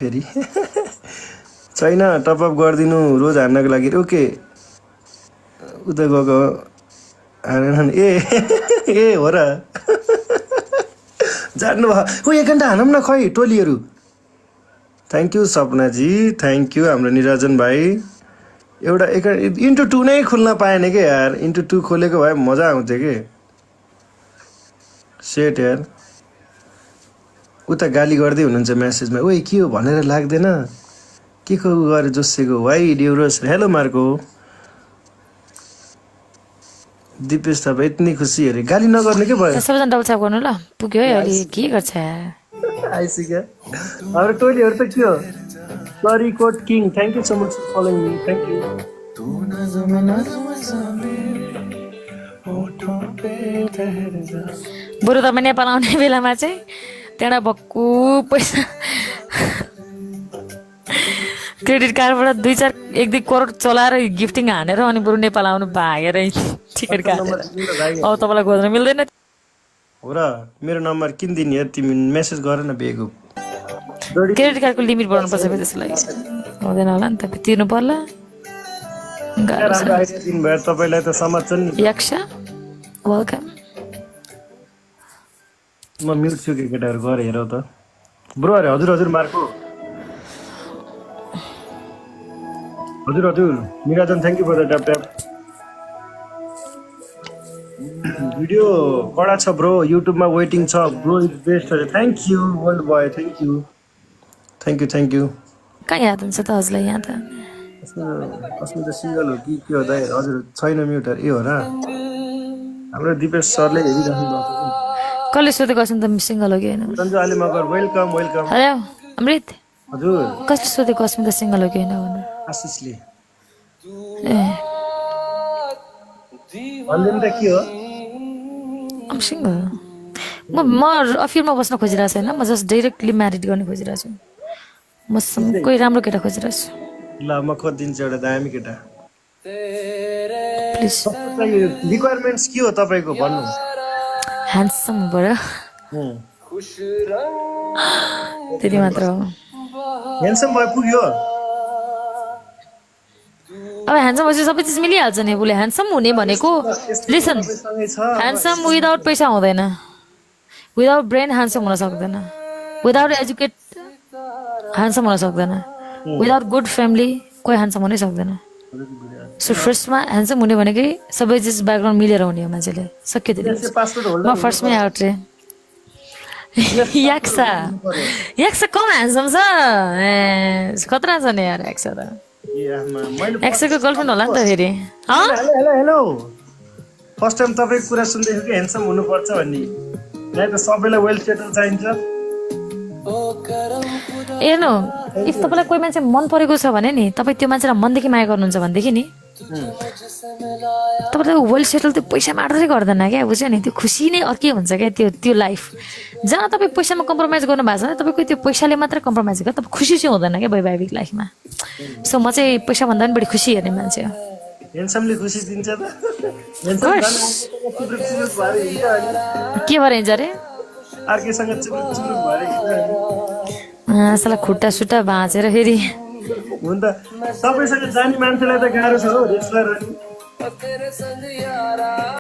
फेरि छैन टपअप गरिदिनु रोज हान्नको लागि ओके उता गएको हान ए ए हो र जान्नु भयो ओ 1 घन्टा हानौँ न खै टोलीहरू थ्याङ्क यू सपनाजी थ्याङ्क यू हाम्रो निरञ्जन भाइ एउटा इन्टु 2 नै खुल्न पाएन कि यार इन्टु 2 खोलेको भए मजा आउँथ्यो कि सेट यार उता गाली गर्दै हुनुहुन्छ मेसेजमा ओइ के हो भनेर लाग्दैन के को गरे जोसेको वाइ ड्युरोस हेलो मार्को दिपेश थापा यति खुसी अरे गाली नगर्ने के भयो सबैजना डबल ट्याप गर्नु ल पुग्यो है अहिले के गर्छ आइसक्यो हाम्रो टोलीहरू त के हो सरी कोट किङ thank you so much for following me thank you बरु तपाईँ नेपाल आउने बेलामा चाहिँ त्यहाँबाट भक्कु पैसा क्रेडिट कार्डबाट 1-2 करोड चलाएर गिफ्टिङ हानेर अनि बरु नेपाल आउनु भागेर टिकट काटेर अब तपाईँलाई खोज्न मिल्दैन हो र मेरो नम्बर किन दिने यार तिमी मेसेज गर न बेगु क्रेडिट कार्डको लिमिट बढाउनु पर्छ फेरि त्यसको लागि हुँदैन होला नि त तिर्नु पर्ला तपाईँलाई त समात्छ नि यक्षा वेलकम म म्युट छु कि केटाहरू गएर हेरौ त ब्रो अरे हजुर हजुर मार्को हजुर हजुर Nirajan thank you for the tap tap video कडा छ ब्रो युट्युबमा वेटिङ छ ब्रो इज बेस्ट अरे thank you world boy thank you thank you कहाँ याद हुन्छ त हजुरलाई यहाँ त अस्मिता सिङ्गल हो कि के हो दाइ हजुर छैन म्युटर ए हो र हाम्रो दिपेश सरले हेरिराख्नु भएको छ कसले सोधेको अस्मिता सिङ्गल हो कि होइन सन्जु आले मगर वेलकम वेलकम हेलो अमृत हजुर कसले सोधेको अस्मिता सिङ्गल हो कि होइन भनेर आशिषले ए भन्दैन त के हो I'm single. म अफिरमा बस्न खोजिरहेको छैन म जस्ट डाइरेक्टली म्यारिड गर्न खोजिरहेको छु म कोही राम्रो केटा खोजिरहेको छु ल म खोजिदिन्छु एउटा दामी केटा प्लिज रिक्वायरमेन्ट्स के हो तपाईँको भन्नु ह्यान्डसम हुनुपर्यो त्यति मात्र हो ह्यान्डसम भयो पुग्यो अब ह्यान्डसम भएपछि सबै चिज मिलिहाल्छ नि उसले ह्यान्डसम हुने भनेको लिसन ह्यान्डसम विदाउट पैसा हुँदैन विदाउट ब्रेन ह्यान्डसम हुन सक्दैन विदाउट एजुकेट ह्यान्डसम हुन सक्दैन विदाउट गुड फ्यामिली कोही ह्यान्डसम हुनै सक्दैन सो फर्स्टमा ह्यान्डसम हुने भनेकै सबै चिज ब्याकग्राउन्ड मिलेर हुने हो मान्छेले सक्यो त्यति म फर्स्टमै आउट रे याक्सा कम ह्यान्डसम छ ए खतरा छ नि यार याक्सा त एक्सको गर्लफ्रेन्ड होला नि त फेरि हेलो हेलो फर्स्ट टाइम तपाईँको कुरा सुन्दैछु कि ह्यान्डसम हुनुपर्छ भन्ने यहाँ त सबैलाई वेल सेटल चाहिन्छ हेर्नु इफ तपाईँलाई कोही मान्छे मन परेको छ भने नि तपाईँ त्यो मान्छेलाई मनदेखि माया गर्नुहुन्छ भनेदेखि नि तपाईँलाई वेल सेटल त्यो पैसा मात्रै गर्दैन क्या बुझ्यो नि त्यो खुसी नै अर्कै हुन्छ क्या त्यो लाइफ जहाँ तपाईँ पैसामा कम्प्रोमाइज गर्नु भएको छ भने तपाईँको त्यो पैसाले मात्रै कम्प्रोमाइज गर्छ तपाईँ खुसी चाहिँ हुँदैन क्या वैवाहिक लाइफमा सो म चाहिँ पैसाभन्दा पनि बढी खुसी हेर्ने मान्छे हो ह्यान्डसमले खुसी दिन्छ त के भएर हिँड्छ अरे अर्कैसँग चुरुक चुरुक भएर साला खुट्टा सुट्टा भाँचेर फेरि हुन त तपाईँसँग जाने मान्छेलाई त गाह्रो छ हो रेस्लर